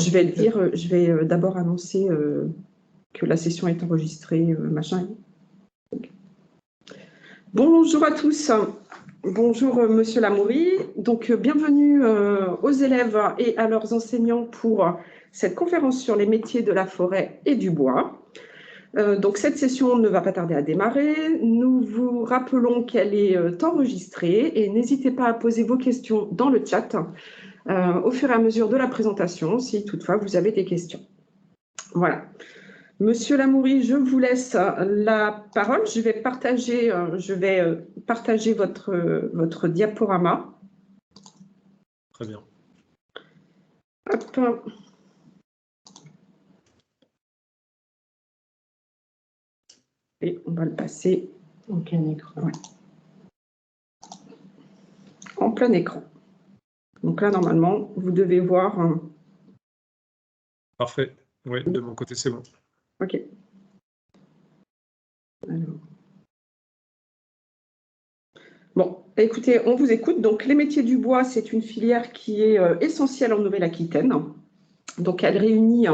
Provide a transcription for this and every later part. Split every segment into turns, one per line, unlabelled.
je vais dire, je vais d'abord annoncer que la session est enregistrée, machin. Bonjour à tous. Bonjour Monsieur Lamoury. Donc bienvenue aux élèves et à leurs enseignants pour cette conférence sur les métiers de la forêt et du bois. Donc cette session ne va pas tarder à démarrer. Nous vous rappelons qu'elle est enregistrée et n'hésitez pas à poser vos questions dans le chat au fur et à mesure de la présentation, si toutefois vous avez des questions. Voilà. Monsieur Lamoury, je vous laisse la parole. Je vais partager votre diaporama.
Très bien.
Hop. Et on va le passer
en plein écran.
Ouais. En plein écran. Donc là, normalement, vous devez voir.
Parfait. Oui, de mon côté, c'est bon.
OK. Alors. Bon, écoutez, on vous écoute. Donc, les métiers du bois, c'est une filière qui est essentielle en Nouvelle-Aquitaine. Donc, elle réunit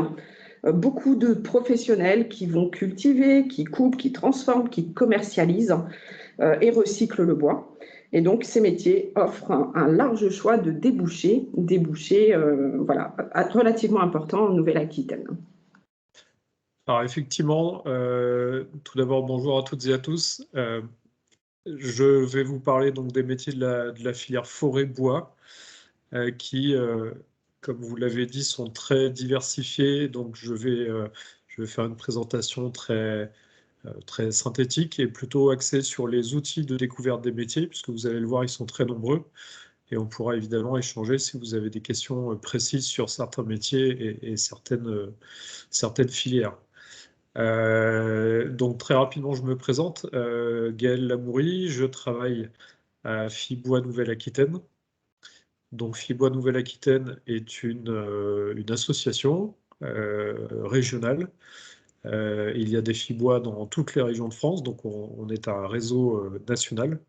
beaucoup de professionnels qui vont cultiver, qui coupent, qui transforment, qui commercialisent et recyclent le bois. Et donc, ces métiers offrent un large choix de débouchés voilà, relativement importants en Nouvelle-Aquitaine.
Alors, effectivement, tout d'abord, bonjour à toutes et à tous. Je vais vous parler donc des métiers de la filière forêt-bois qui, comme vous l'avez dit, sont très diversifiés. Donc, je vais faire une présentation très synthétique et plutôt axée sur les outils de découverte des métiers, puisque vous allez le voir, ils sont très nombreux. Et on pourra évidemment échanger si vous avez des questions précises sur certains métiers et certaines filières. Donc très rapidement, je me présente. Gaël Lamoury, je travaille à Fibois Nouvelle-Aquitaine. Donc Fibois Nouvelle-Aquitaine est une association régionale. Il y a des Fibois dans toutes les régions de France, donc on est un réseau national.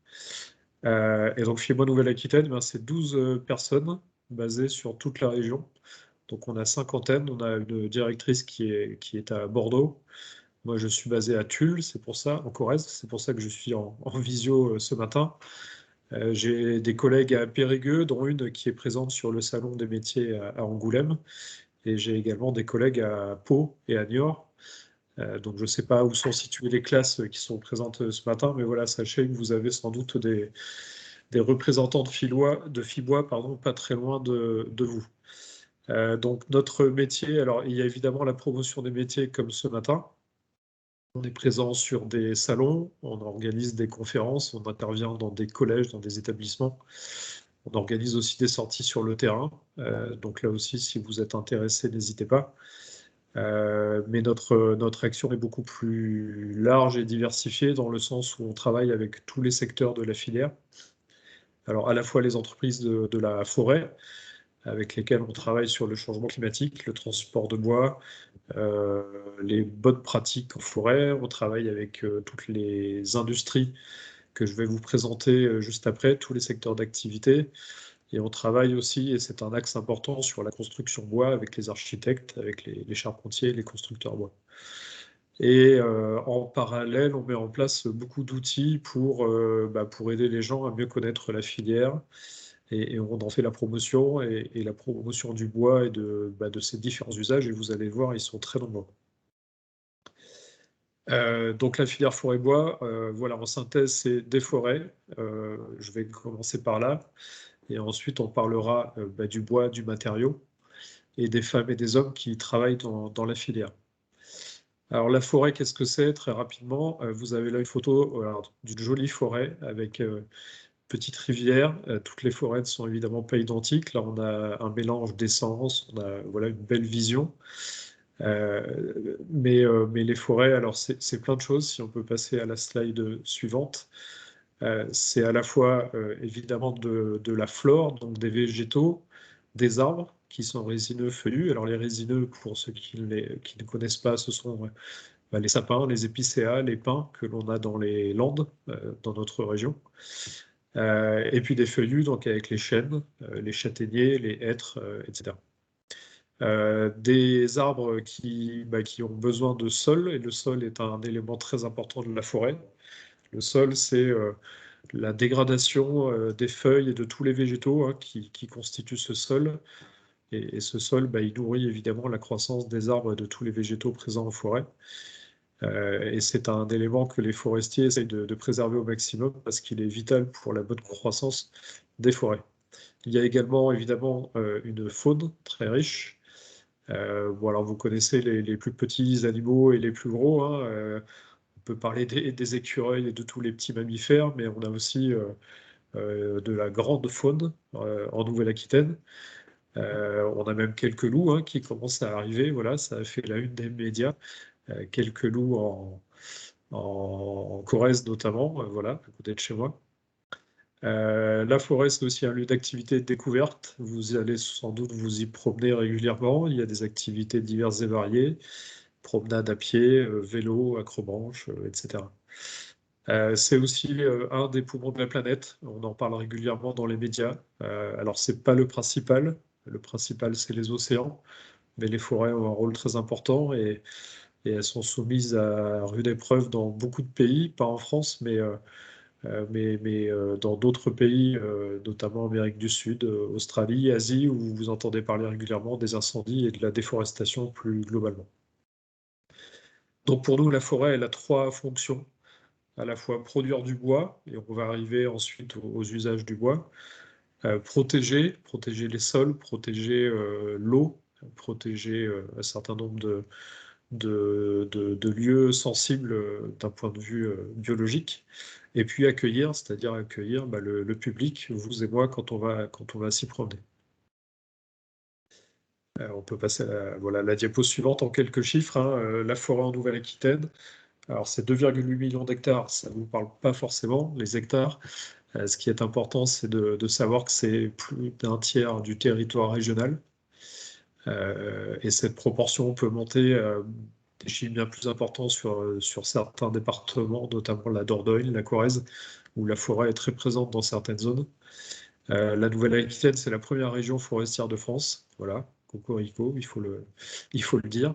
Et donc Fibois Nouvelle-Aquitaine, c'est 12 personnes basées sur toute la région. Donc on a 50aine, on a une directrice qui est à Bordeaux. Moi je suis basé à Tulle, c'est pour ça, en Corrèze, c'est pour ça que je suis en visio ce matin. J'ai des collègues à Périgueux, dont une qui est présente sur le salon des métiers à Angoulême. Et j'ai également des collègues à Pau et à Niort. Donc je ne sais pas où sont situées les classes qui sont présentes ce matin, mais voilà, sachez que vous avez sans doute des représentants de Fibois, pas très loin de vous. Donc notre métier, alors il y a évidemment la promotion des métiers comme ce matin. On est présent sur des salons, on organise des conférences, on intervient dans des collèges, dans des établissements. On organise aussi des sorties sur le terrain. Donc là aussi, si vous êtes intéressé, n'hésitez pas. Mais notre action est beaucoup plus large et diversifiée dans le sens où on travaille avec tous les secteurs de la filière. Alors à la fois les entreprises de la forêt, avec lesquelles on travaille sur le changement climatique, le transport de bois, les bonnes pratiques en forêt. On travaille avec toutes les industries que je vais vous présenter juste après, tous les secteurs d'activité. Et on travaille aussi, et c'est un axe important, sur la construction bois avec les architectes, avec les charpentiers, les constructeurs bois. Et en parallèle, on met en place beaucoup d'outils pour aider les gens à mieux connaître la filière. Et on en fait la promotion et la promotion du bois et de ses différents usages. Et vous allez voir, ils sont très nombreux. Donc la filière forêt-bois, voilà, en synthèse, c'est des forêts. Je vais commencer par là. Et ensuite, on parlera du bois, du matériau et des femmes et des hommes qui travaillent dans la filière. Alors la forêt, qu'est-ce que c'est? Très rapidement, vous avez là une photo d'une jolie forêt avec petite rivière. Toutes les forêts ne sont évidemment pas identiques. Là, on a un mélange d'essence, on a voilà, une belle vision. Mais les forêts, alors c'est plein de choses. Si on peut passer à la slide suivante. C'est à la fois évidemment de la flore, donc des végétaux, des arbres qui sont résineux feuillus. Alors les résineux, pour ceux qui ne connaissent pas, ce sont les sapins, les épicéas, les pins que l'on a dans les Landes, dans notre région. Et puis des feuillus, donc avec les chênes, les châtaigniers, les hêtres, etc. des arbres qui ont besoin de sol, et le sol est un élément très important de la forêt. Le sol, c'est la dégradation des feuilles et de tous les végétaux, hein, qui constituent ce sol. Et ce sol, il nourrit évidemment la croissance des arbres et de tous les végétaux présents en forêt. Et c'est un élément que les forestiers essayent de préserver au maximum parce qu'il est vital pour la bonne croissance des forêts. Il y a également évidemment une faune très riche. Bon, alors vous connaissez les plus petits animaux et les plus gros, hein. On peut parler des écureuils et de tous les petits mammifères, mais on a aussi de la grande faune en Nouvelle-Aquitaine. On a même quelques loups, hein, qui commencent à arriver. Voilà, ça a fait la une des médias. Quelques loups en Corrèze notamment, voilà, à côté de chez moi. La forêt, c'est aussi un lieu d'activité et de découverte. Vous allez sans doute vous y promener régulièrement. Il y a des activités diverses et variées, promenade à pied, vélo, acrobranche, etc. C'est aussi un des poumons de la planète. On en parle régulièrement dans les médias. Alors, c'est pas le principal. Le principal, c'est les océans. Mais les forêts ont un rôle très important et elles sont soumises à rude épreuve dans beaucoup de pays, pas en France, mais dans d'autres pays, notamment Amérique du Sud, Australie, Asie, où vous entendez parler régulièrement des incendies et de la déforestation plus globalement. Donc pour nous, la forêt, elle a trois fonctions. À la fois produire du bois, et on va arriver ensuite aux usages du bois, protéger les sols, protéger l'eau, protéger un certain nombre de lieux sensibles d'un point de vue biologique, et puis accueillir, c'est-à-dire accueillir le public, vous et moi, quand on va s'y promener. On peut passer à la diapo suivante en quelques chiffres, hein. La forêt en Nouvelle-Aquitaine, alors c'est 2,8 millions d'hectares, ça ne vous parle pas forcément, les hectares. Ce qui est important, c'est de savoir que c'est plus d'un tiers du territoire régional. Et cette proportion peut monter à des chiffres bien plus importants sur certains départements, notamment la Dordogne, la Corrèze, où la forêt est très présente dans certaines zones. La Nouvelle-Aquitaine, c'est la première région forestière de France. Voilà, cocorico, il faut le dire.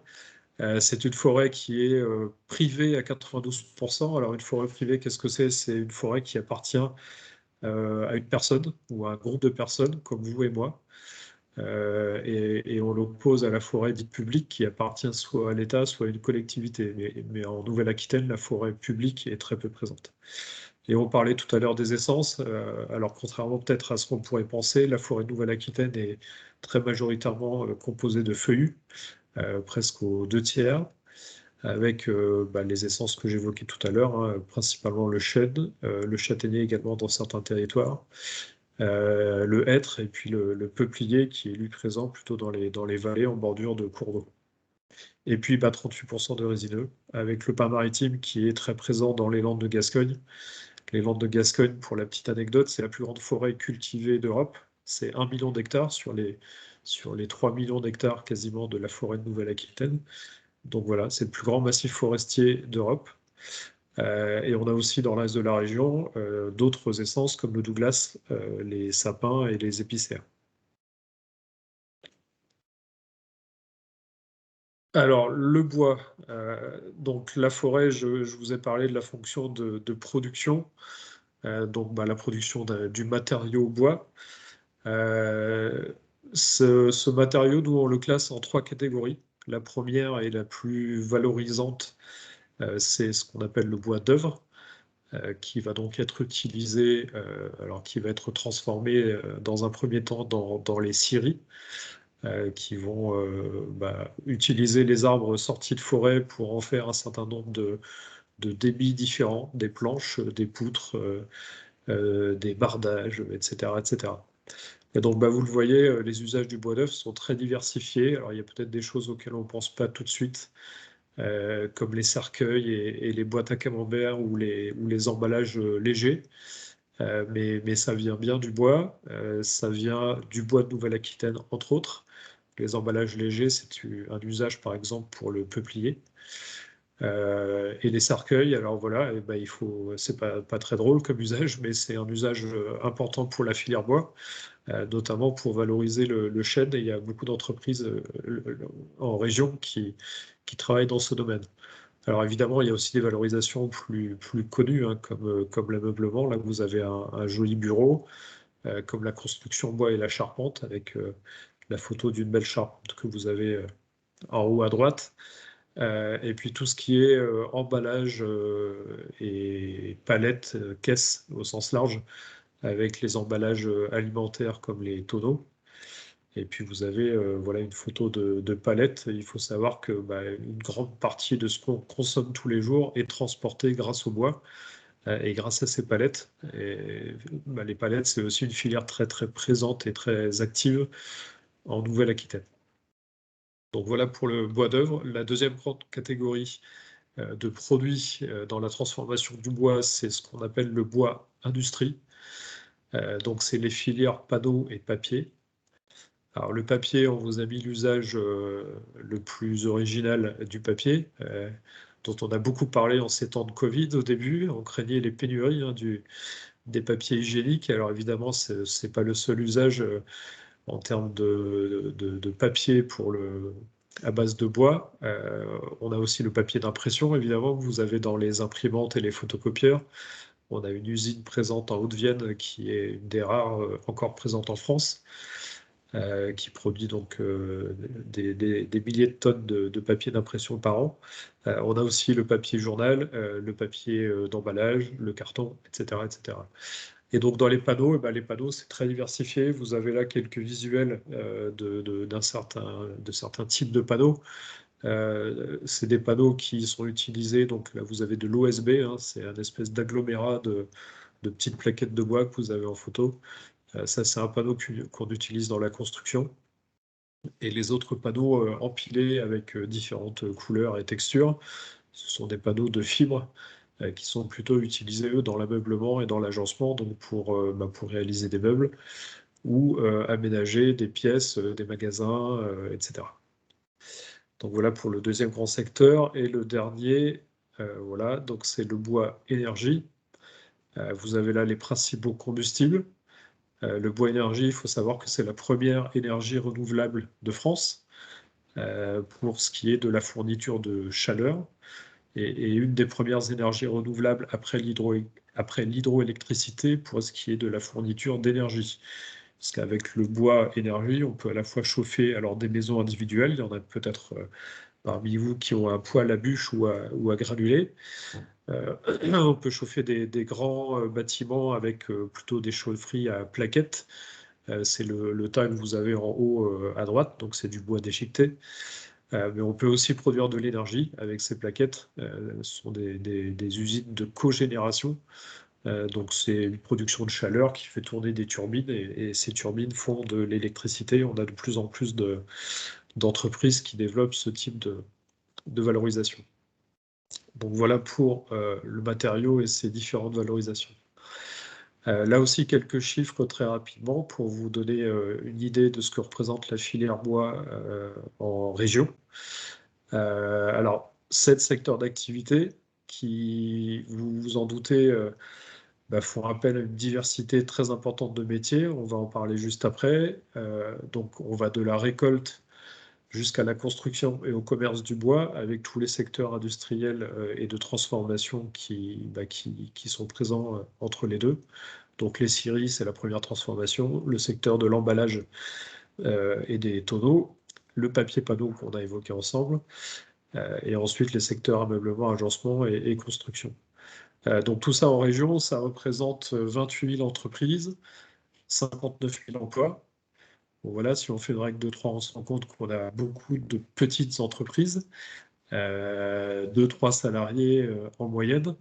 C'est une forêt qui est privée à 92%. Alors une forêt privée, qu'est-ce que c'est? C'est une forêt qui appartient à une personne ou à un groupe de personnes comme vous et moi. Et on l'oppose à la forêt dite publique qui appartient soit à l'État, soit à une collectivité. Mais en Nouvelle-Aquitaine, la forêt publique est très peu présente. Et on parlait tout à l'heure des essences. Alors contrairement peut-être à ce qu'on pourrait penser, la forêt de Nouvelle-Aquitaine est très majoritairement composée de feuillus, presque aux 2 tiers, avec les essences que j'évoquais tout à l'heure, hein, principalement le chêne, le châtaignier également dans certains territoires, le hêtre et puis le peuplier qui est lui présent plutôt dans les vallées en bordure de cours d'eau. Et puis 38% de résineux, avec le pin maritime qui est très présent dans les Landes de Gascogne. Les Landes de Gascogne, pour la petite anecdote, c'est la plus grande forêt cultivée d'Europe. C'est 1 million d'hectares sur les 3 millions d'hectares quasiment de la forêt de Nouvelle-Aquitaine. Donc voilà, c'est le plus grand massif forestier d'Europe. Et on a aussi dans l'est de la région d'autres essences comme le douglas, les sapins et les épicéas. Alors, le bois, donc la forêt, je vous ai parlé de la fonction de production, donc la production du matériau bois. Ce matériau, nous, on le classe en 3 catégories. La première et la plus valorisante, c'est ce qu'on appelle le bois d'œuvre, qui va donc être utilisé, alors qui va être transformé dans un premier temps dans les scieries, qui vont utiliser les arbres sortis de forêt pour en faire un certain nombre de débits différents, des planches, des poutres, des bardages, etc., etc. Et donc, vous le voyez, les usages du bois d'œuvre sont très diversifiés. Alors, il y a peut-être des choses auxquelles on ne pense pas tout de suite, comme les cercueils et les boîtes à camembert ou les emballages légers. Mais ça vient bien du bois. Ça vient du bois de Nouvelle-Aquitaine, entre autres. Les emballages légers, c'est un usage, par exemple, pour le peuplier. Et les cercueils, alors voilà, c'est pas très drôle comme usage, mais c'est un usage important pour la filière bois, notamment pour valoriser le chêne. Et il y a beaucoup d'entreprises en région qui travaillent dans ce domaine. Alors évidemment, il y a aussi des valorisations plus connues, hein, comme l'ameublement. Là, vous avez un joli bureau, comme la construction bois et la charpente, avec la photo d'une belle charpente que vous avez en haut à droite. Et puis tout ce qui est emballage et palettes, caisses au sens large, avec les emballages alimentaires comme les tonneaux. Et puis vous avez voilà, une photo de palette. Il faut savoir que une grande partie de ce qu'on consomme tous les jours est transporté grâce au bois et grâce à ces palettes. Et les palettes, c'est aussi une filière très très présente et très active en Nouvelle-Aquitaine. Donc voilà pour le bois d'œuvre. La deuxième grande catégorie de produits dans la transformation du bois, c'est ce qu'on appelle le bois industrie. Donc c'est les filières panneaux et papier. Alors le papier, on vous a mis l'usage le plus original du papier, dont on a beaucoup parlé en ces temps de Covid au début. On craignait les pénuries des papiers hygiéniques. Alors évidemment, ce n'est pas le seul usage en termes de papier à base de bois. On a aussi le papier d'impression, évidemment, que vous avez dans les imprimantes et les photocopieurs. On a une usine présente en Haute-Vienne qui est une des rares encore présentes en France, qui produit donc des milliers de tonnes de papier d'impression par an. On a aussi le papier journal, le papier d'emballage, le carton, etc., etc. Et donc dans les panneaux, c'est très diversifié. Vous avez là quelques visuels de certains types de panneaux. C'est des panneaux qui sont utilisés, donc là vous avez de l'OSB, hein, c'est un espèce d'agglomérat de petites plaquettes de bois que vous avez en photo. Ça, c'est un panneau qu'on utilise dans la construction. Et les autres panneaux empilés avec différentes couleurs et textures, ce sont des panneaux de fibres qui sont plutôt utilisés, eux, dans l'ameublement et dans l'agencement, donc pour réaliser des meubles ou aménager des pièces, des magasins, etc. Donc voilà pour le deuxième grand secteur. Et le dernier, voilà, donc c'est le bois énergie. Vous avez là les principaux combustibles. Le bois énergie, il faut savoir que c'est la première énergie renouvelable de France pour ce qui est de la fourniture de chaleur et une des premières énergies renouvelables après l'hydroélectricité pour ce qui est de la fourniture d'énergie. Parce qu'avec le bois énergie, on peut à la fois chauffer alors des maisons individuelles, il y en a peut-être parmi vous qui ont un poêle à bûche ou à granulés. On peut chauffer des grands bâtiments avec plutôt des chaufferies à plaquettes. C'est le tas que vous avez en haut à droite, donc c'est du bois déchiqueté. Mais on peut aussi produire de l'énergie avec ces plaquettes. Ce sont des usines de cogénération. Donc c'est une production de chaleur qui fait tourner des turbines et ces turbines font de l'électricité. On a de plus en plus d'entreprises qui développent ce type de valorisation. Donc voilà pour le matériau et ses différentes valorisations. Là aussi, quelques chiffres très rapidement pour vous donner une idée de ce que représente la filière bois en région. Alors, 7 secteurs d'activité qui, vous vous en doutez, font appel à une diversité très importante de métiers. On va en parler juste après. Donc, on va de la récolte jusqu'à la construction et au commerce du bois, avec tous les secteurs industriels et de transformation qui sont présents entre les deux. Donc les scieries, c'est la première transformation, le secteur de l'emballage et des tonneaux, le papier panneau qu'on a évoqué ensemble, et ensuite les secteurs ameublement, agencement et construction. Donc tout ça en région, ça représente 28 000 entreprises, 59 000 emplois. Bon, voilà, si on fait une règle de 3, on se rend compte qu'on a beaucoup de petites entreprises, 2-3 salariés en moyenne,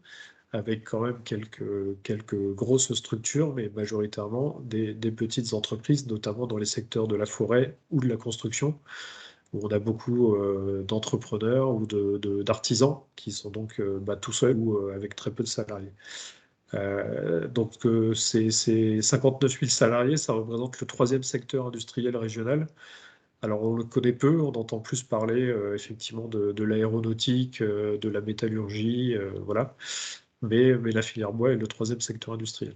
avec quand même quelques grosses structures, mais majoritairement des petites entreprises, notamment dans les secteurs de la forêt ou de la construction, où on a beaucoup d'entrepreneurs ou d'artisans qui sont donc tout seuls ou avec très peu de salariés. Donc ces 59 000 salariés, ça représente le 3e secteur industriel régional, Alors, on le connaît peu, on entend plus parler effectivement de l'aéronautique, de la métallurgie, voilà. Mais la filière bois est le troisième secteur industriel.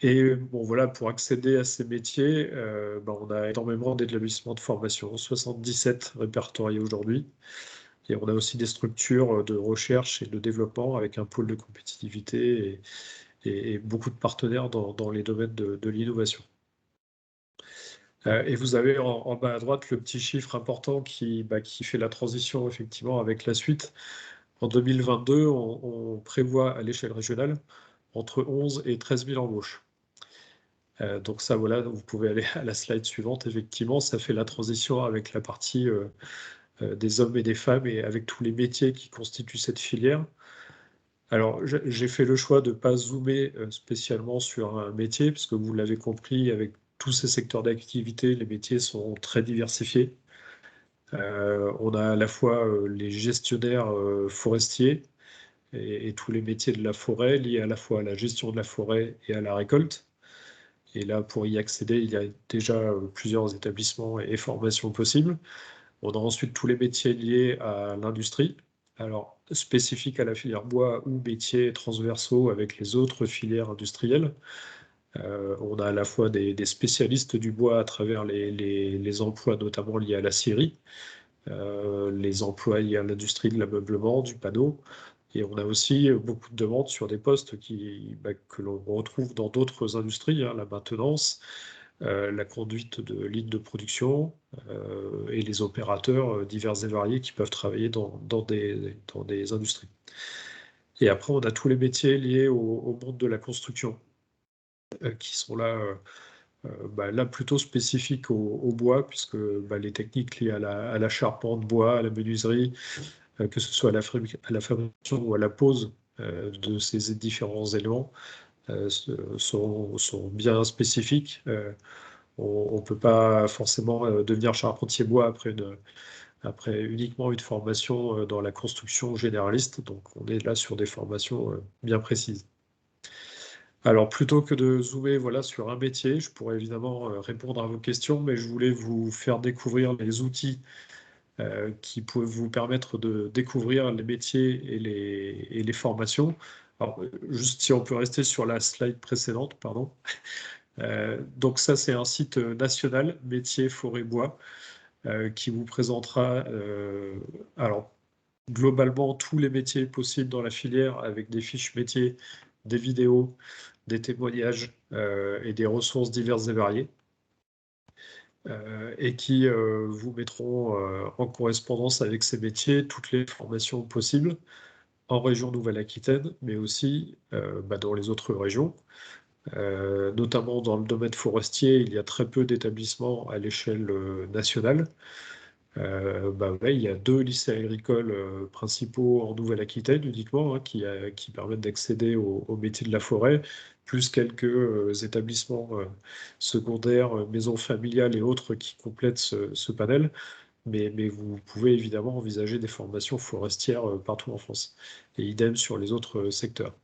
Et bon, voilà, pour accéder à ces métiers, ben, on a énormément d'établissements de formation, 77 répertoriés aujourd'hui. Et on a aussi des structures de recherche et de développement avec un pôle de compétitivité et beaucoup de partenaires dans les domaines de l'innovation. Et vous avez en bas à droite le petit chiffre important qui fait la transition effectivement avec la suite. En 2022, on prévoit à l'échelle régionale entre 11 et 13 000 embauches. Donc ça, voilà, vous pouvez aller à la slide suivante. Effectivement, ça fait la transition avec la partie des hommes et des femmes et avec tous les métiers qui constituent cette filière. Alors, j'ai fait le choix de ne pas zoomer spécialement sur un métier, parce que vous l'avez compris, avec tous ces secteurs d'activité, les métiers sont très diversifiés. On a à la fois les gestionnaires forestiers et tous les métiers de la forêt liés à la fois à la gestion de la forêt et à la récolte. Et là, pour y accéder, il y a déjà plusieurs établissements et formations possibles. On a ensuite tous les métiers liés à l'industrie, alors spécifiques à la filière bois ou métiers transversaux avec les autres filières industrielles. On a à la fois des spécialistes du bois à travers les emplois notamment liés à la scierie, les emplois liés à l'industrie de l'ameublement, du panneau. Et on a aussi beaucoup de demandes sur des postes que l'on retrouve dans d'autres industries, hein, la maintenance, la conduite de lignes de production et les opérateurs divers et variés qui peuvent travailler dans des industries. Et après, on a tous les métiers liés au monde de la construction qui sont là plutôt spécifiques au bois, puisque les techniques liées à la charpente bois, à la menuiserie, que ce soit à la fabrication ou à la pose de ces différents éléments, sont bien spécifiques. On ne peut pas forcément devenir charpentier bois après uniquement une formation dans la construction généraliste. Donc, on est là sur des formations bien précises. Alors, plutôt que de zoomer voilà, sur un métier, je pourrais évidemment répondre à vos questions, mais je voulais vous faire découvrir les outils qui peuvent vous permettre de découvrir les métiers et les formations. Alors, juste si on peut rester sur la slide précédente, pardon. Donc ça, c'est un site national, métiers, forêt, bois, qui vous présentera alors, globalement tous les métiers possibles dans la filière avec des fiches métiers, des vidéos, des témoignages et des ressources diverses et variées. Et qui vous mettront en correspondance avec ces métiers toutes les formations possibles en région Nouvelle-Aquitaine, mais aussi dans les autres régions. Notamment dans le domaine forestier, il y a très peu d'établissements à l'échelle nationale. Il y a 2 lycées agricoles principaux en Nouvelle-Aquitaine uniquement, hein, qui permettent d'accéder au métier de la forêt, plus quelques établissements secondaires, maisons familiales et autres qui complètent ce panel. Mais vous pouvez évidemment envisager des formations forestières partout en France. Et idem sur les autres secteurs.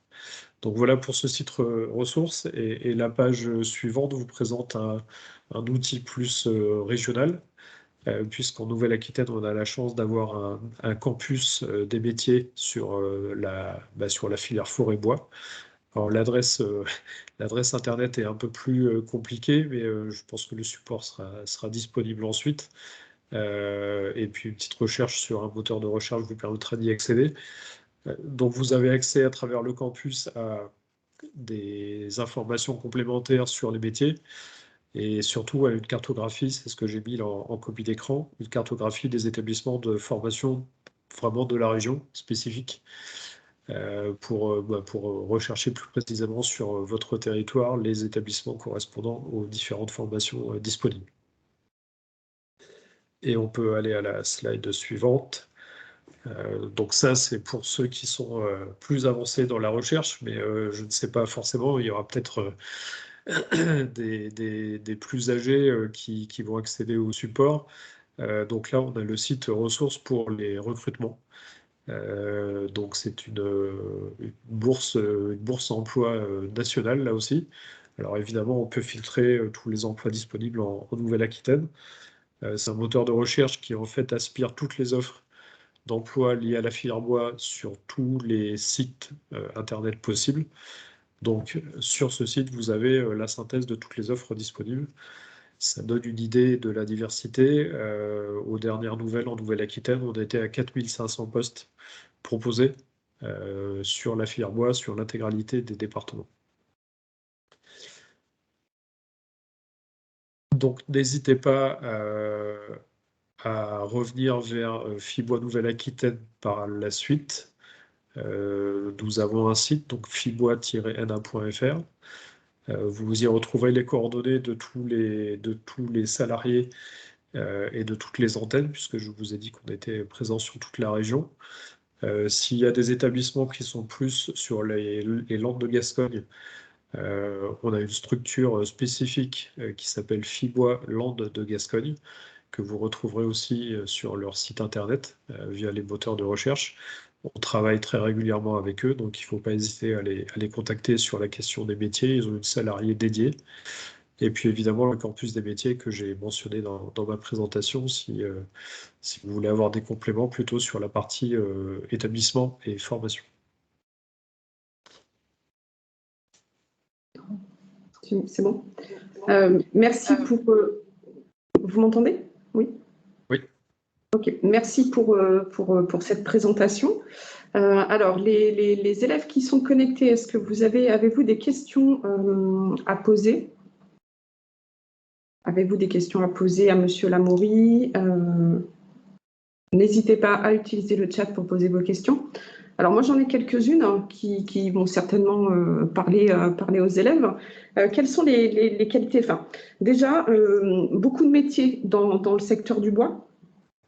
Donc voilà pour ce site ressources. Et la page suivante vous présente un outil plus régional, puisqu'en Nouvelle-Aquitaine, on a la chance d'avoir un campus des métiers sur la filière forêt-bois. Alors l'adresse internet est un peu plus compliquée, mais je pense que le support sera disponible ensuite. Et puis une petite recherche sur un moteur de recherche vous permettra d'y accéder. Donc vous avez accès à travers le campus à des informations complémentaires sur les métiers et surtout à une cartographie, c'est ce que j'ai mis en copie d'écran, une cartographie des établissements de formation vraiment de la région spécifique pour rechercher plus précisément sur votre territoire les établissements correspondant aux différentes formations disponibles. Et on peut aller à la slide suivante. Donc ça, c'est pour ceux qui sont plus avancés dans la recherche, mais je ne sais pas forcément, il y aura peut-être des plus âgés qui vont accéder au support. Donc là, on a le site ressources pour les recrutements. Donc c'est une bourse emploi nationale, là aussi, Alors évidemment, on peut filtrer tous les emplois disponibles en Nouvelle-Aquitaine. C'est un moteur de recherche qui en fait aspire toutes les offres d'emploi liées à la filière bois sur tous les sites internet possibles. Donc sur ce site, vous avez la synthèse de toutes les offres disponibles. Ça donne une idée de la diversité. Aux dernières nouvelles en Nouvelle-Aquitaine, on était à 4500 postes proposés sur la filière bois, sur l'intégralité des départements. Donc n'hésitez pas à revenir vers Fibois Nouvelle-Aquitaine par la suite. Nous avons un site, donc fibois-na.fr. Vous y retrouverez les coordonnées de tous les salariés et de toutes les antennes, puisque je vous ai dit qu'on était présent sur toute la région. S'il y a des établissements qui sont plus sur les Landes de Gascogne, on a une structure spécifique qui s'appelle Fibois Landes de Gascogne, que vous retrouverez aussi sur leur site internet via les moteurs de recherche. On travaille très régulièrement avec eux, donc il ne faut pas hésiter à les contacter sur la question des métiers. Ils ont une salariée dédiée. Et puis évidemment, le campus des métiers que j'ai mentionné dans ma présentation, si vous voulez avoir des compléments plutôt sur la partie établissement et formation.
C'est bon. Merci pour... Vous m'entendez? Oui.
Oui.
Ok, merci pour cette présentation. Alors, les élèves qui sont connectés, est-ce que avez-vous des questions à poser? Avez-vous des questions à poser à Monsieur Lamoury? N'hésitez pas à utiliser le chat pour poser vos questions. Alors moi j'en ai quelques-unes qui vont certainement parler aux élèves. Quelles sont les qualités? Enfin, déjà, beaucoup de métiers dans le secteur du bois,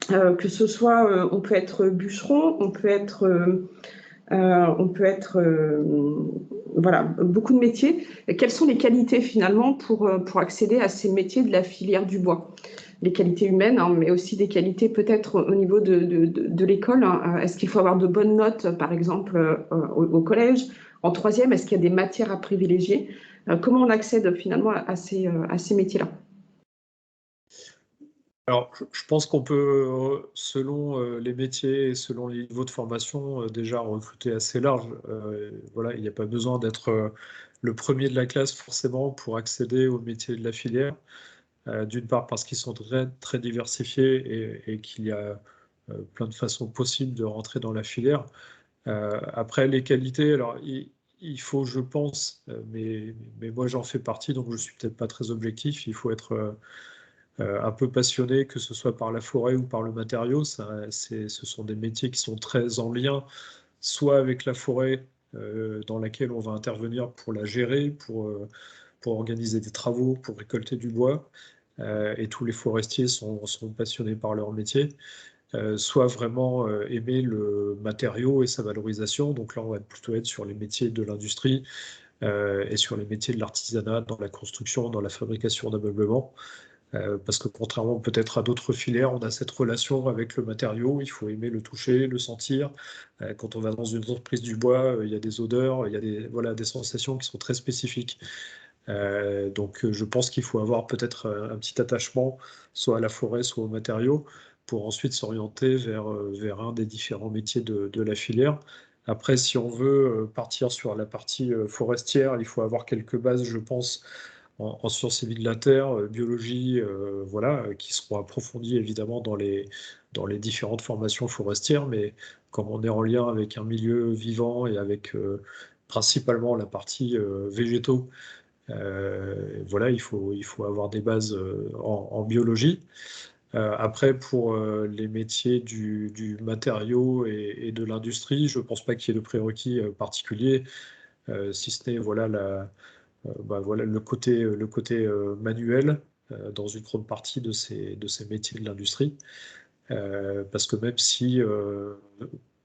que ce soit, on peut être bûcheron, on peut être voilà, beaucoup de métiers. Quelles sont les qualités finalement pour accéder à ces métiers de la filière du bois? Les qualités humaines, mais aussi des qualités peut-être au niveau de l'école. Est-ce qu'il faut avoir de bonnes notes, par exemple, au collège? En troisième, est-ce qu'il y a des matières à privilégier? Comment on accède finalement à ces métiers-là?
Alors, je pense qu'on peut, selon les métiers et selon les niveaux de formation, déjà recruter assez large. Voilà, il n'y a pas besoin d'être le premier de la classe forcément pour accéder aux métiers de la filière. D'une part parce qu'ils sont très, très diversifiés et qu'il y a plein de façons possibles de rentrer dans la filière. Après, les qualités, alors il faut, je pense, mais moi j'en fais partie, donc je ne suis peut-être pas très objectif, il faut être un peu passionné, que ce soit par la forêt ou par le matériau. Ce sont des métiers qui sont très en lien, soit avec la forêt dans laquelle on va intervenir pour la gérer, pour organiser des travaux, pour récolter du bois. Et tous les forestiers sont passionnés par leur métier. Soit vraiment aimer le matériau et sa valorisation. Donc là, on va plutôt être sur les métiers de l'industrie et sur les métiers de l'artisanat, dans la construction, dans la fabrication d'ameublement. Parce que contrairement peut-être à d'autres filières, on a cette relation avec le matériau, il faut aimer le toucher, le sentir. Quand on va dans une entreprise du bois, il y a des odeurs, il y a voilà, des sensations qui sont très spécifiques. Donc je pense qu'il faut avoir peut-être un petit attachement, soit à la forêt, soit au matériau, pour ensuite s'orienter vers un des différents métiers de la filière. Après, si on veut partir sur la partie forestière, il faut avoir quelques bases, je pense, en sciences civiles de la terre, biologie, voilà, qui seront approfondies évidemment dans les différentes formations forestières, mais comme on est en lien avec un milieu vivant et avec principalement la partie végétaux, voilà, il faut avoir des bases en biologie. Après, pour les métiers du matériau et de l'industrie, je ne pense pas qu'il y ait de prérequis particuliers, si ce n'est voilà, voilà, le côté manuel dans une grande partie de ces métiers de l'industrie. Parce que même si,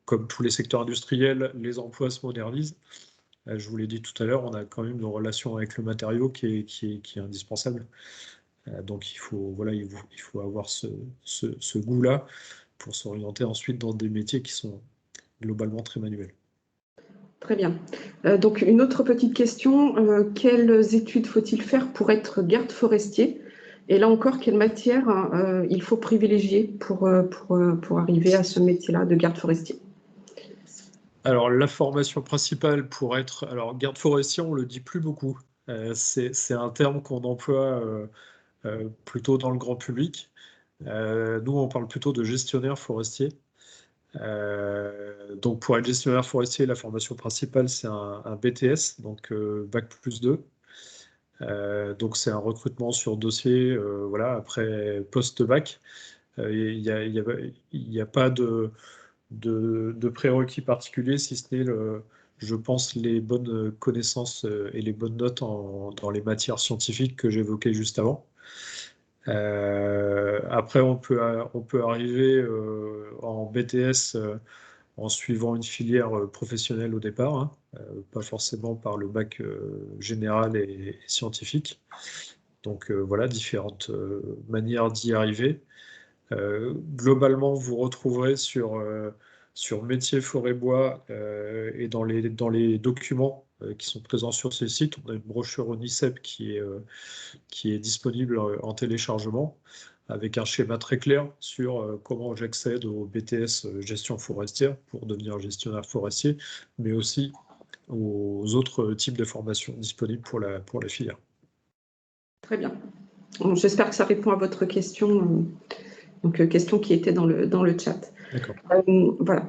comme tous les secteurs industriels, les emplois se modernisent, je vous l'ai dit tout à l'heure, on a quand même une relation avec le matériau qui est indispensable. Donc il faut, voilà, il faut avoir ce goût-là pour s'orienter ensuite dans des métiers qui sont globalement très manuels.
Très bien. Donc, une autre petite question. Quelles études faut-il faire pour être garde forestier? Et là encore, quelle matière il faut privilégier pour arriver à ce métier-là de garde forestier?
Alors, la formation principale pour être... Alors, garde forestier, on le dit plus beaucoup. C'est un terme qu'on emploie plutôt dans le grand public. Nous, on parle plutôt de gestionnaire forestier. Donc, pour être gestionnaire forestier, la formation principale, c'est un BTS, donc Bac+2. Donc, c'est un recrutement sur dossier, voilà, après post-bac. Il n'y a pas de prérequis particuliers, si ce n'est, je pense, les bonnes connaissances et les bonnes notes dans les matières scientifiques que j'évoquais juste avant. Après, on peut arriver en BTS en suivant une filière professionnelle au départ, hein, pas forcément par le bac général et scientifique. Donc voilà, différentes manières d'y arriver. Globalement, vous retrouverez sur métier forêt-bois et dans les documents qui sont présents sur ce site, on a une brochure ONICEP qui est disponible en téléchargement avec un schéma très clair sur comment j'accède au BTS gestion forestière pour devenir gestionnaire forestier, mais aussi aux autres types de formations disponibles pour la filière.
Très bien. Bon, j'espère que ça répond à votre question, donc question qui était dans le chat.
D'accord.
Voilà.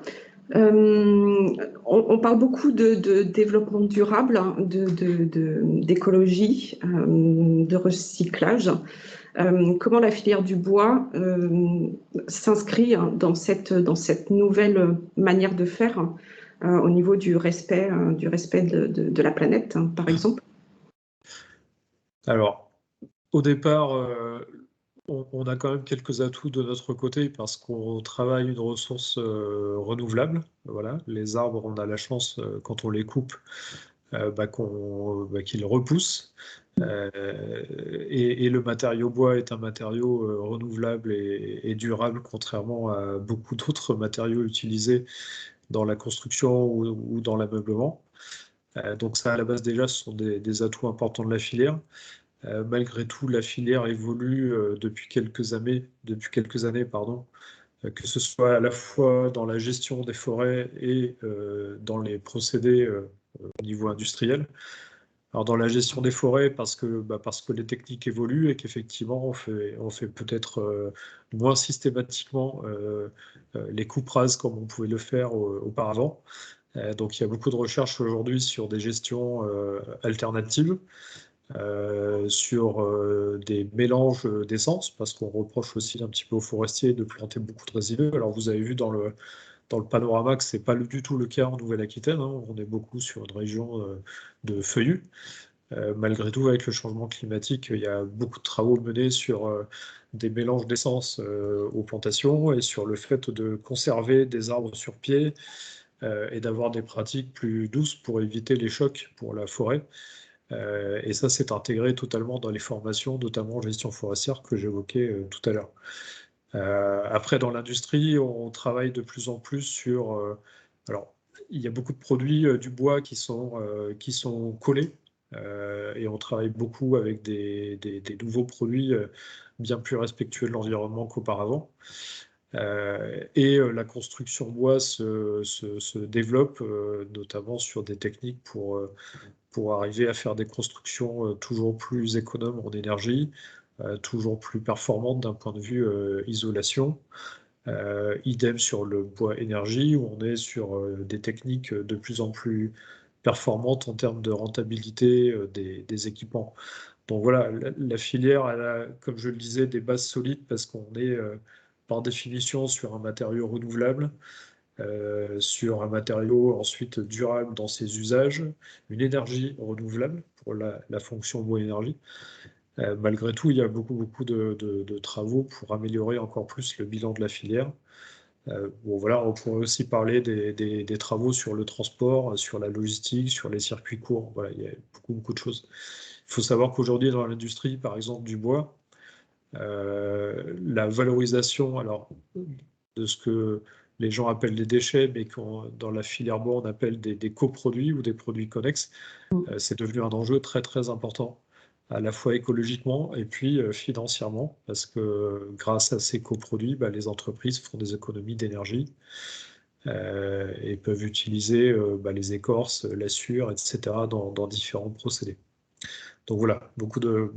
On parle beaucoup de développement durable, hein, d'écologie, de recyclage. Comment la filière du bois s'inscrit dans cette nouvelle manière de faire au niveau du respect de la planète, hein, par exemple?
Alors, au départ, on a quand même quelques atouts de notre côté parce qu'on travaille une ressource renouvelable. Voilà, les arbres, on a la chance, quand on les coupe, qu'ils repoussent. Et le matériau bois est un matériau renouvelable et durable, contrairement à beaucoup d'autres matériaux utilisés dans la construction ou dans l'ameublement. Donc ça, à la base, déjà, ce sont des atouts importants de la filière. Malgré tout, la filière évolue depuis quelques années, pardon, que ce soit à la fois dans la gestion des forêts et dans les procédés au niveau industriel. Alors dans la gestion des forêts, parce que les techniques évoluent et qu'effectivement on fait peut-être moins systématiquement les coupes rases comme on pouvait le faire auparavant. Donc il y a beaucoup de recherches aujourd'hui sur des gestions alternatives. Sur des mélanges d'essences, parce qu'on reproche aussi un petit peu aux forestiers de planter beaucoup de résineux. Alors vous avez vu dans le panorama que ce n'est pas du tout le cas en Nouvelle-Aquitaine, hein. On est beaucoup sur une région de feuillus. Malgré tout, avec le changement climatique, il y a beaucoup de travaux menés sur des mélanges d'essences aux plantations et sur le fait de conserver des arbres sur pied et d'avoir des pratiques plus douces pour éviter les chocs pour la forêt. Et ça, c'est intégré totalement dans les formations, notamment en gestion forestière que j'évoquais tout à l'heure. Après, dans l'industrie, on travaille de plus en plus sur... alors, il y a beaucoup de produits du bois qui sont collés. Et on travaille beaucoup avec des nouveaux produits bien plus respectueux de l'environnement qu'auparavant. Et la construction bois se développe, notamment sur des techniques pour arriver à faire des constructions toujours plus économes en énergie, toujours plus performantes d'un point de vue isolation. Idem sur le bois énergie, où on est sur des techniques de plus en plus performantes en termes de rentabilité des équipements. Donc voilà, la filière, elle a, comme je le disais, des bases solides parce qu'on est par définition sur un matériau renouvelable, sur un matériau ensuite durable dans ses usages, une énergie renouvelable pour la fonction bois-énergie. Malgré tout, il y a beaucoup de travaux pour améliorer encore plus le bilan de la filière. Bon, voilà, on pourrait aussi parler des travaux sur le transport, sur la logistique, sur les circuits courts. Voilà, il y a beaucoup de choses. Il faut savoir qu'aujourd'hui, dans l'industrie, par exemple, du bois, la valorisation, alors, de ce que les gens appellent des déchets, mais dans la filière bois, on appelle des coproduits ou des produits connexes. C'est devenu un enjeu très très important, à la fois écologiquement et puis financièrement, parce que grâce à ces coproduits, les entreprises font des économies d'énergie et peuvent utiliser les écorces, la sueur, etc. dans différents procédés. Donc voilà, beaucoup de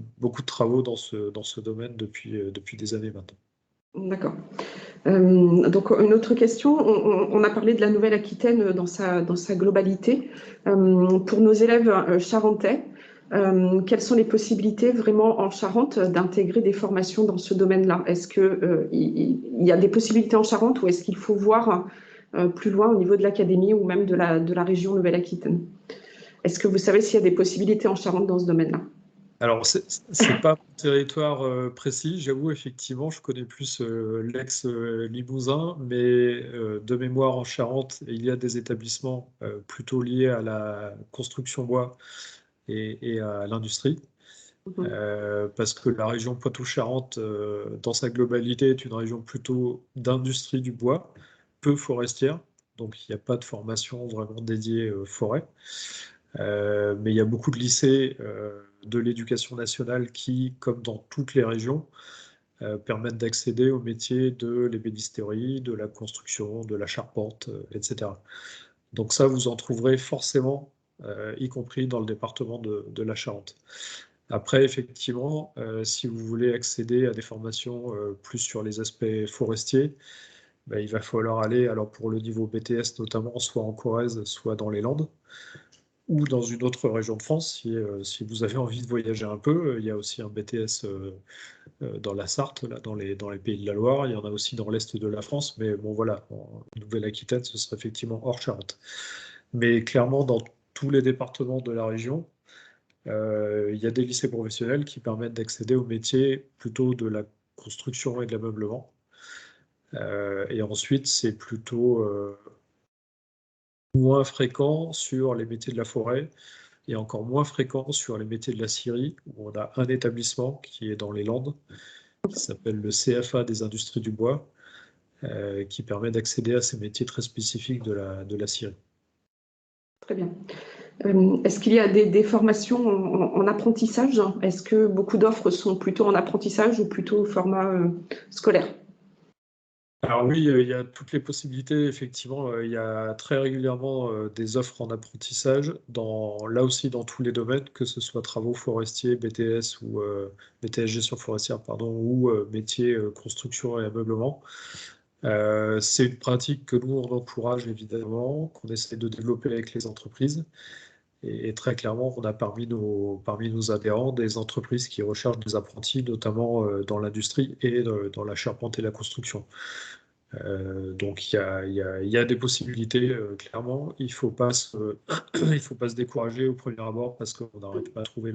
travaux dans ce domaine depuis des années maintenant.
D'accord. Donc, une autre question, on a parlé de la Nouvelle-Aquitaine dans sa globalité. Pour nos élèves charentais, quelles sont les possibilités vraiment en Charente d'intégrer des formations dans ce domaine-là? Est-ce qu'il y a des possibilités en Charente ou est-ce qu'il faut voir plus loin au niveau de l'académie ou même de la région Nouvelle-Aquitaine? Est-ce que vous savez s'il y a des possibilités en Charente dans ce domaine-là?
Alors, c'est pas un territoire précis, j'avoue, effectivement, je connais plus l'ex-Limousin, mais de mémoire en Charente, il y a des établissements plutôt liés à la construction bois et à l'industrie. Parce que la région Poitou-Charentes, dans sa globalité, est une région plutôt d'industrie du bois, peu forestière, donc il n'y a pas de formation vraiment dédiée forêt. Mais il y a beaucoup de lycées de l'éducation nationale qui, comme dans toutes les régions, permettent d'accéder aux métiers de l'ébénisterie, de la construction, de la charpente, etc. Donc ça, vous en trouverez forcément, y compris dans le département de la Charente. Après, effectivement, si vous voulez accéder à des formations plus sur les aspects forestiers, il va falloir aller, alors pour le niveau BTS notamment, soit en Corrèze, soit dans les Landes, ou dans une autre région de France. Si vous avez envie de voyager un peu, il y a aussi un BTS dans la Sarthe, là, dans les Pays de la Loire. Il y en a aussi dans l'Est de la France. Mais bon, voilà, en Nouvelle-Aquitaine, ce serait effectivement hors Charente. Mais clairement, dans tous les départements de la région, il y a des lycées professionnels qui permettent d'accéder aux métiers plutôt de la construction et de l'ameublement. Et ensuite, c'est plutôt moins fréquent sur les métiers de la forêt et encore moins fréquent sur les métiers de la scierie, où on a un établissement qui est dans les Landes, qui s'appelle le CFA des industries du bois, qui permet d'accéder à ces métiers très spécifiques de la scierie.
Très bien. Est-ce qu'il y a des formations en apprentissage? Est-ce que beaucoup d'offres sont plutôt en apprentissage ou plutôt au format scolaire?
Alors oui, il y a toutes les possibilités, effectivement. Il y a très régulièrement des offres en apprentissage, là aussi dans tous les domaines, que ce soit travaux forestiers, BTS ou BTS gestion forestière, pardon, ou métiers construction et ameublement. C'est une pratique que nous, on encourage évidemment, qu'on essaie de développer avec les entreprises. Et très clairement, on a parmi nos adhérents des entreprises qui recherchent des apprentis, notamment dans l'industrie et dans la charpente et la construction. Donc il y a des possibilités, clairement. Il ne faut pas se décourager au premier abord parce qu'on n'arrête pas de trouver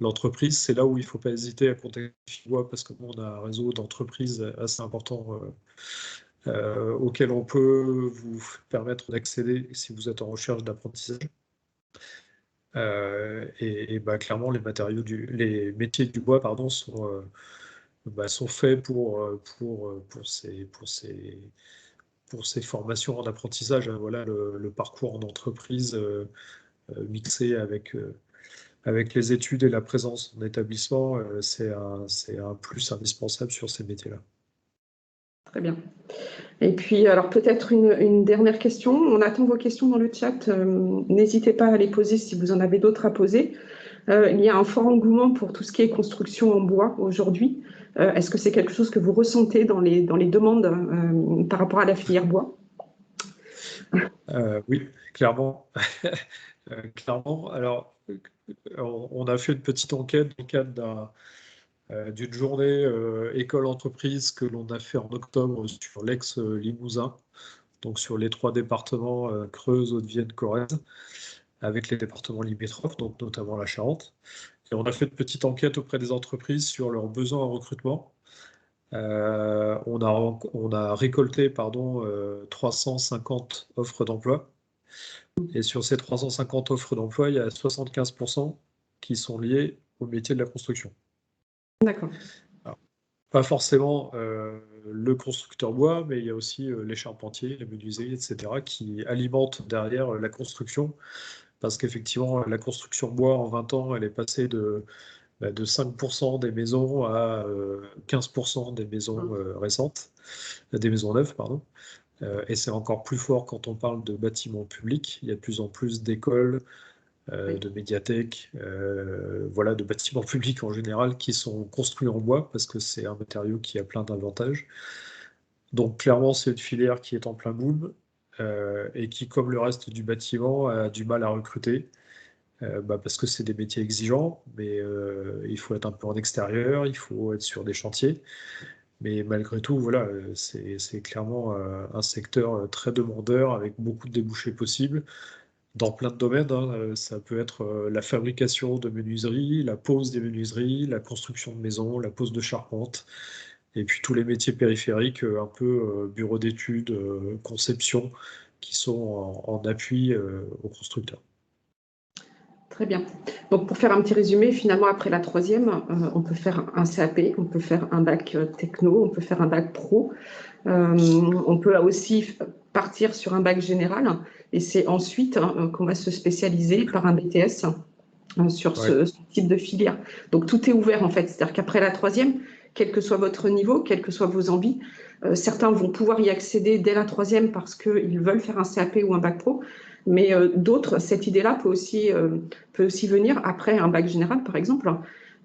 l'entreprise. C'est là où il ne faut pas hésiter à contacter Fibois parce que nous, on a un réseau d'entreprises assez important auquel on peut vous permettre d'accéder si vous êtes en recherche d'apprentissage. Clairement, les métiers du bois, pardon, sont faits pour ces formations en apprentissage. Voilà, le parcours en entreprise mixé avec les études et la présence en établissement, c'est un plus indispensable sur ces métiers-là.
Très bien. Et puis, alors peut-être une dernière question. On attend vos questions dans le chat. N'hésitez pas à les poser si vous en avez d'autres à poser. Il y a un fort engouement pour tout ce qui est construction en bois aujourd'hui. Est-ce que c'est quelque chose que vous ressentez dans les demandes par rapport à la filière bois?
Oui, clairement. Clairement. Alors, on a fait une petite enquête dans le cadre d'une journée école-entreprise que l'on a fait en octobre sur l'ex-Limousin, donc sur les 3 départements Creuse, Haute-Vienne, Corrèze, avec les départements limitrophes, donc notamment la Charente. Et on a fait une petite enquête auprès des entreprises sur leurs besoins en recrutement. On a récolté 350 offres d'emploi. Et sur ces 350 offres d'emploi, il y a 75% qui sont liées au métier de la construction.
D'accord.
Alors, pas forcément le constructeur bois, mais il y a aussi les charpentiers, les menuisiers, etc., qui alimentent derrière la construction, parce qu'effectivement, la construction bois, en 20 ans, elle est passée de 5% des maisons à 15% des maisons récentes, des maisons neuves, pardon. Et c'est encore plus fort quand on parle de bâtiments publics. Il y a de plus en plus d'écoles, de médiathèques, voilà, de bâtiments publics en général qui sont construits en bois parce que c'est un matériau qui a plein d'avantages. Donc clairement, c'est une filière qui est en plein boom et qui, comme le reste du bâtiment, a du mal à recruter. Parce que c'est des métiers exigeants, mais il faut être un peu en extérieur, il faut être sur des chantiers. Mais malgré tout, voilà, c'est clairement un secteur très demandeur avec beaucoup de débouchés possibles dans plein de domaines, hein. Ça peut être la fabrication de menuiseries, la pose des menuiseries, la construction de maisons, la pose de charpente, et puis tous les métiers périphériques, un peu bureau d'études, conception, qui sont en appui aux constructeurs.
Très bien. Donc, pour faire un petit résumé, finalement, après la troisième, on peut faire un CAP, on peut faire un bac techno, on peut faire un bac pro. On peut aussi partir sur un bac général et c'est ensuite qu'on va se spécialiser par un BTS sur ce type de filière. Donc, tout est ouvert, en fait. C'est-à-dire qu'après la troisième, quel que soit votre niveau, quelles que soient vos envies, certains vont pouvoir y accéder dès la troisième parce qu'ils veulent faire un CAP ou un bac pro. Mais d'autres, cette idée-là peut aussi venir après un bac général, par exemple,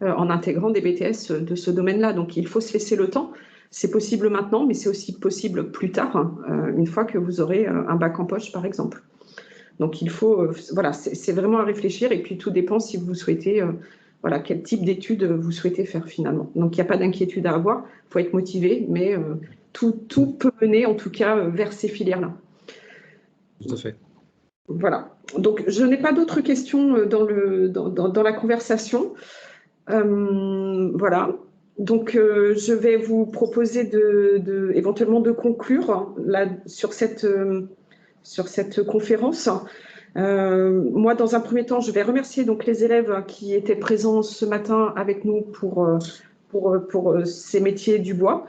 en intégrant des BTS de ce domaine-là. Donc, il faut se laisser le temps. C'est possible maintenant, mais c'est aussi possible plus tard, une fois que vous aurez un bac en poche, par exemple. Donc, il faut, voilà, c'est vraiment à réfléchir. Et puis, tout dépend si vous souhaitez, voilà, quel type d'études vous souhaitez faire finalement. Donc, il n'y a pas d'inquiétude à avoir. Il faut être motivé, mais tout peut mener, en tout cas, vers ces filières-là.
Tout à fait.
Voilà. Donc, je n'ai pas d'autres questions dans la conversation. Voilà. Donc, je vais vous proposer éventuellement de conclure là, sur cette conférence. Moi, dans un premier temps, je vais remercier donc les élèves qui étaient présents ce matin avec nous pour ces métiers du bois.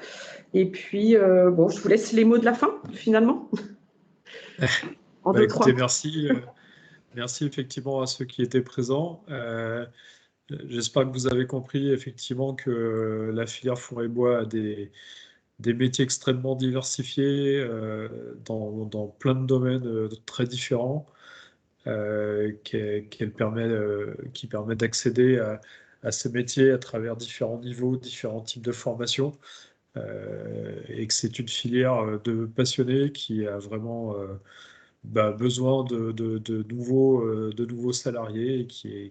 Et puis, bon, je vous laisse les mots de la fin, finalement.
Écoutez, merci. Merci effectivement à ceux qui étaient présents. J'espère que vous avez compris effectivement que la filière forêt bois a des métiers extrêmement diversifiés dans plein de domaines très différents qui permettent d'accéder à ces métiers à travers différents niveaux, différents types de formations et que c'est une filière de passionnés qui a vraiment besoin de nouveaux salariés et qui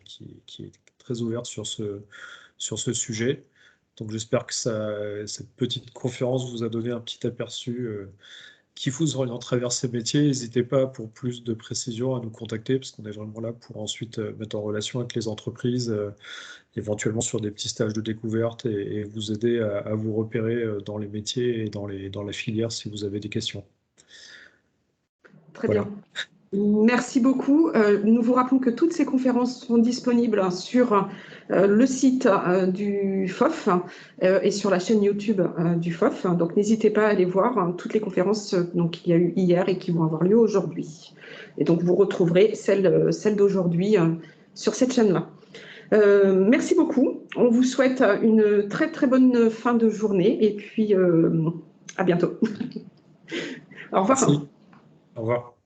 est très ouverte sur ce sujet. Donc j'espère que cette petite conférence vous a donné un petit aperçu qui vous oriente à travers ces métiers. N'hésitez pas pour plus de précisions à nous contacter parce qu'on est vraiment là pour ensuite mettre en relation avec les entreprises, éventuellement sur des petits stages de découverte et vous aider à vous repérer dans les métiers et dans la filière si vous avez des questions.
Très bien. Merci beaucoup. Nous vous rappelons que toutes ces conférences sont disponibles sur le site du FOF et sur la chaîne YouTube du FOF. Donc, n'hésitez pas à aller voir toutes les conférences qu'il y a eu hier et qui vont avoir lieu aujourd'hui. Et donc, vous retrouverez celle d'aujourd'hui sur cette chaîne-là. Merci beaucoup. On vous souhaite une très, très bonne fin de journée et puis à bientôt. Au revoir.
Merci. Au revoir.